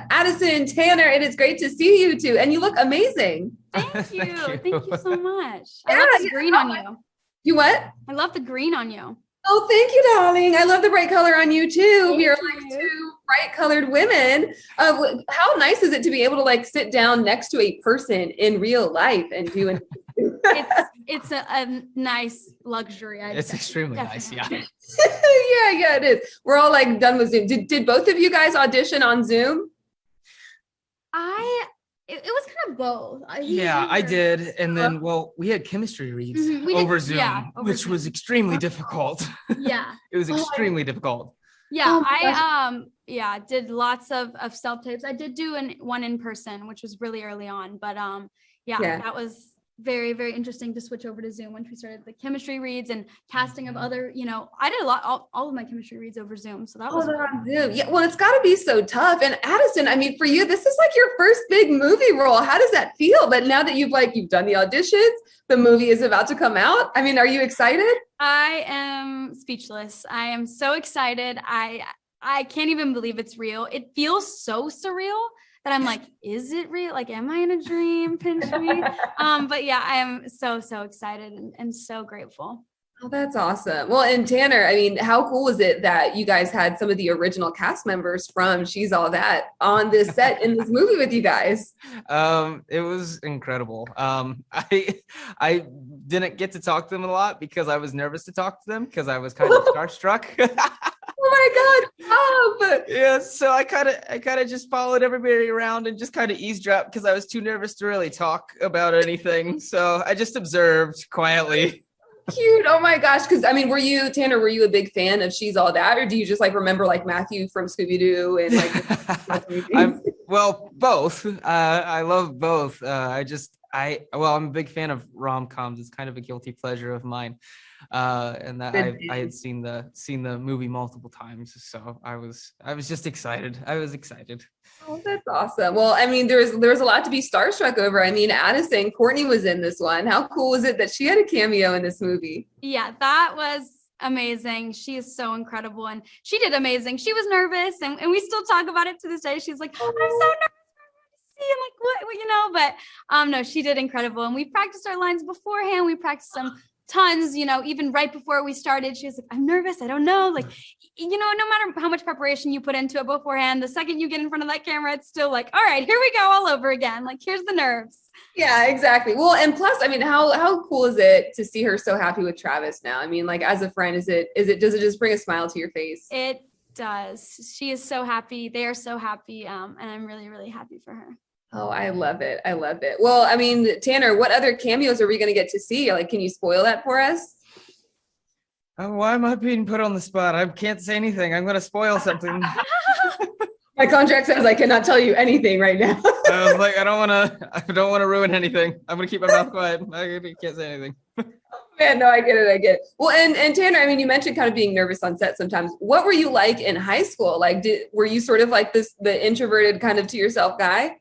Addison, Tanner, it is great to see you two, and you look amazing. Thank you. Thank you so much. Yeah, I love this green on you. You what? I love the green on you. Oh, thank you, darling. I love the bright color on you too. Thank We are you. like two bright colored women. How nice is it to be able to like sit down next to a person in real life and do an It's a nice luxury. It's extremely nice. Yeah. yeah, it is. We're all like done with Zoom. Did both of you guys audition on Zoom? It was kind of both. I did. And then, we had chemistry reads over Zoom, which was extremely difficult. Yeah. It was extremely difficult. Yeah. I did lots of self-tapes. I did do one in person, which was really early on, but that was very, very interesting to switch over to Zoom once we started the chemistry reads and casting of other, I did all of my chemistry reads over Zoom. So that was on Zoom. Yeah, well, it's got to be so tough. And Addison, I mean, for you, this is like your first big movie role. How does that feel? But now that you've done the auditions, the movie is about to come out. I mean, are you excited? I am speechless. I am so excited. I can't even believe it's real. It feels so surreal that I'm like, is it real? Like, am I in a dream? Pinch me. But yeah, I am so excited and so grateful. Oh, that's awesome. Well, and Tanner, I mean, how cool was it that you guys had some of the original cast members from She's All That on this set in this movie with you guys? It was incredible. I didn't get to talk to them a lot because I was nervous to talk to them because I was kind of starstruck. Oh my God. Yeah, so I kind of just followed everybody around and just kind of eavesdropped because I was too nervous to really talk about anything. So I just observed quietly. Cute. Oh my gosh. Because I mean, Tanner, were you a big fan of She's All That, or do you just remember Matthew from Scooby-Doo and both. I love both. I'm a big fan of rom-coms. It's kind of a guilty pleasure of mine. And that I had seen the movie multiple times, so I was just excited. I was excited. Oh, that's awesome. Well, I mean, there's a lot to be starstruck over. I mean, Addison, Kourtney was in this one. How cool was it that she had a cameo in this movie? Yeah, that was amazing. She is so incredible, and she did amazing. She was nervous, and we still talk about it to this day. She's like, I'm so nervous. I'm like, what, but no, she did incredible. And we practiced our lines beforehand. We practiced them tons, even right before we started. She was like, I'm nervous. I don't know. Like, no matter how much preparation you put into it beforehand, the second you get in front of that camera, it's still like, all right, here we go all over again. Like, here's the nerves. Yeah, exactly. Well, and plus, I mean, how cool is it to see her so happy with Travis now? I mean, as a friend, does it just bring a smile to your face? It does. She is so happy. They are so happy. And I'm really, really happy for her. Oh, I love it. I love it. Well, I mean, Tanner, what other cameos are we going to get to see? Can you spoil that for us? Why am I being put on the spot? I can't say anything. I'm going to spoil something. My contract says I cannot tell you anything right now. I was like, I don't want to ruin anything. I'm going to keep my mouth quiet. I can't say anything. Man, no, I get it. Well, and Tanner, I mean, you mentioned kind of being nervous on set sometimes. What were you like in high school? Were you sort of like the introverted kind of to yourself guy?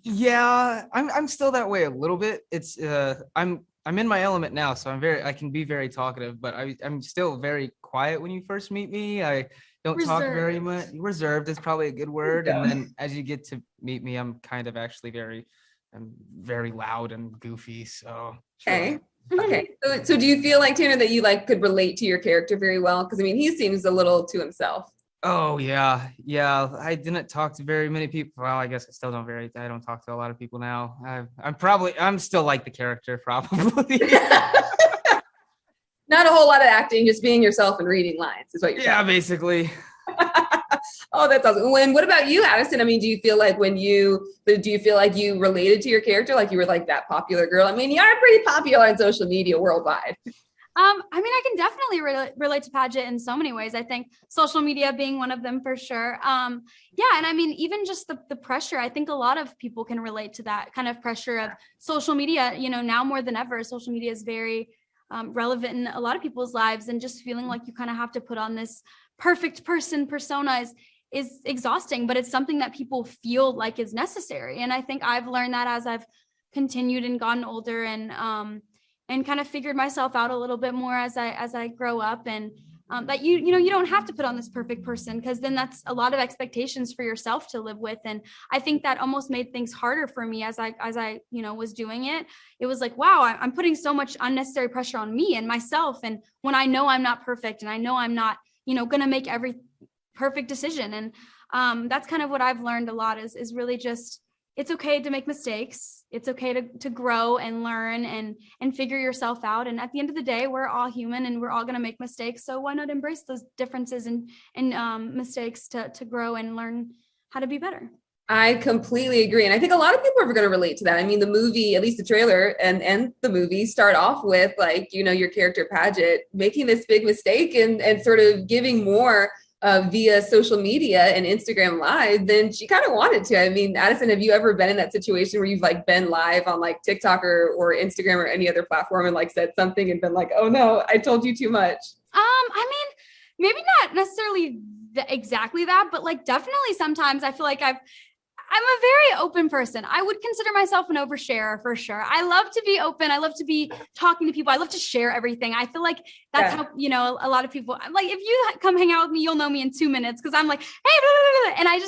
Yeah, I'm still that way a little bit. It's I'm in my element now, so I can be very talkative, but I'm still very quiet when you first meet me. I don't talk very much. Reserved is probably a good word. Yeah. And then as you get to meet me, I'm kind of actually I'm very loud and goofy. So okay. Okay. So do you feel like, Tanner, that you could relate to your character very well? Because I mean, he seems a little to himself. Oh yeah. I didn't talk to very many people. Well, I guess I still I don't talk to a lot of people now. I'm still like the character, probably. Not a whole lot of acting, just being yourself and reading lines is what you're saying. Yeah, basically. Oh, that's awesome. What about you, Addison? I mean, do you feel like you related to your character? Like you were that popular girl? I mean, you're pretty popular on social media worldwide. I mean, I can definitely relate to Padgett in so many ways. I think social media being one of them for sure. Yeah. And I mean, even just the pressure, I think a lot of people can relate to that kind of pressure of social media, now more than ever. Social media is very relevant in a lot of people's lives, and just feeling like you kind of have to put on this perfect persona is exhausting, but it's something that people feel like is necessary. And I think I've learned that as I've continued and gotten older and kind of figured myself out a little bit more as I grow up. And that you don't have to put on this perfect person, because then that's a lot of expectations for yourself to live with. And I think that almost made things harder for me as I was doing it. It was like, wow, I'm putting so much unnecessary pressure on me and myself. And when I know I'm not perfect, and I know I'm not, going to make every perfect decision. And that's kind of what I've learned a lot is really just, it's okay to make mistakes. It's okay to grow and learn and figure yourself out. And at the end of the day, we're all human and we're all going to make mistakes. So why not embrace those differences and mistakes to grow and learn how to be better? I completely agree. And I think a lot of people are going to relate to that. I mean, the movie, at least the trailer and the movie start off with like, your character Padgett making this big mistake and sort of giving more via social media and Instagram Live than she kind of wanted to. I mean, Addison, have you ever been in that situation where you've like been live on like TikTok or Instagram or any other platform and like said something and been like, oh no, I told you too much? I mean, maybe not necessarily exactly that, but like definitely sometimes I feel like I'm a very open person. I would consider myself an oversharer for sure. I love to be open. I love to be talking to people. I love to share everything. I feel like that's how, a lot of people, like if you come hang out with me, you'll know me in 2 minutes. Cause I'm like, hey, blah, blah, blah. And I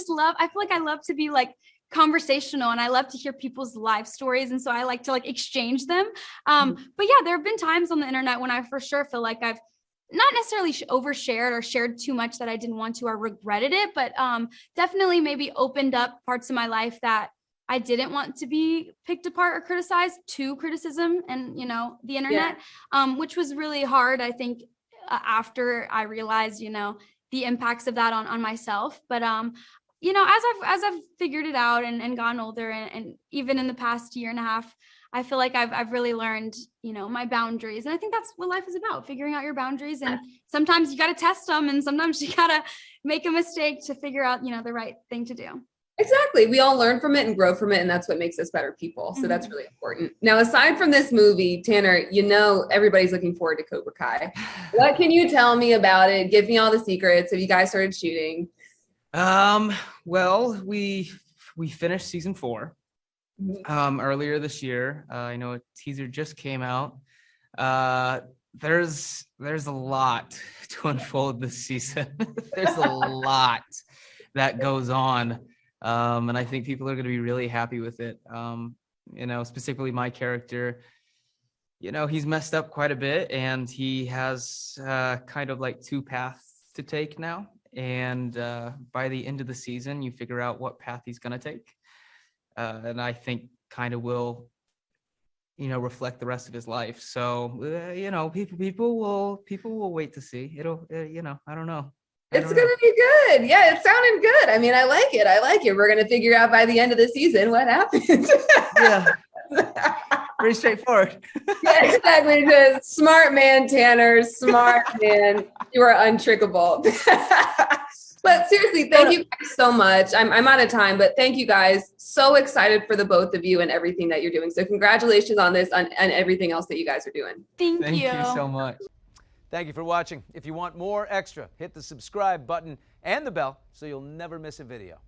feel like I love to be like conversational and I love to hear people's life stories. And so I like to like exchange them. But yeah, there have been times on the internet when I for sure feel like I've not necessarily overshared or shared too much that I didn't want to or regretted it, but definitely maybe opened up parts of my life that I didn't want to be picked apart or criticized to criticism and, the internet, which was really hard, I think, after I realized, the impacts of that on myself. But, as I've figured it out and gotten older and even in the past year and a half, I feel like I've really learned, my boundaries. And I think that's what life is about, figuring out your boundaries. And sometimes you got to test them and sometimes you got to make a mistake to figure out, the right thing to do. Exactly. We all learn from it and grow from it. And that's what makes us better people. So that's really important. Now, aside from this movie, Tanner, everybody's looking forward to Cobra Kai. What can you tell me about it? Give me all the secrets. Have you guys started shooting? Well, we finished season 4. Earlier this year. I know a teaser just came out. There's a lot to unfold this season. There's a lot that goes on. And I think people are going to be really happy with it. Specifically my character, he's messed up quite a bit and he has kind of like 2 paths to take now. And by the end of the season, you figure out what path he's going to take. And I think kind of will, reflect the rest of his life. So, people will wait to see. It'll, I don't know. It's going to be good. Yeah, it's sounding good. I mean, I like it. We're going to figure out by the end of the season what happens. Yeah. Pretty straightforward. Yeah, exactly. The smart man, Tanner. Smart man. You are untrickable. But seriously, thank you guys so much. I'm out of time, but thank you guys. So excited for the both of you and everything that you're doing. So congratulations on this and everything else that you guys are doing. Thank you so much. Thank you for watching. If you want more extra, hit the subscribe button and the bell so you'll never miss a video.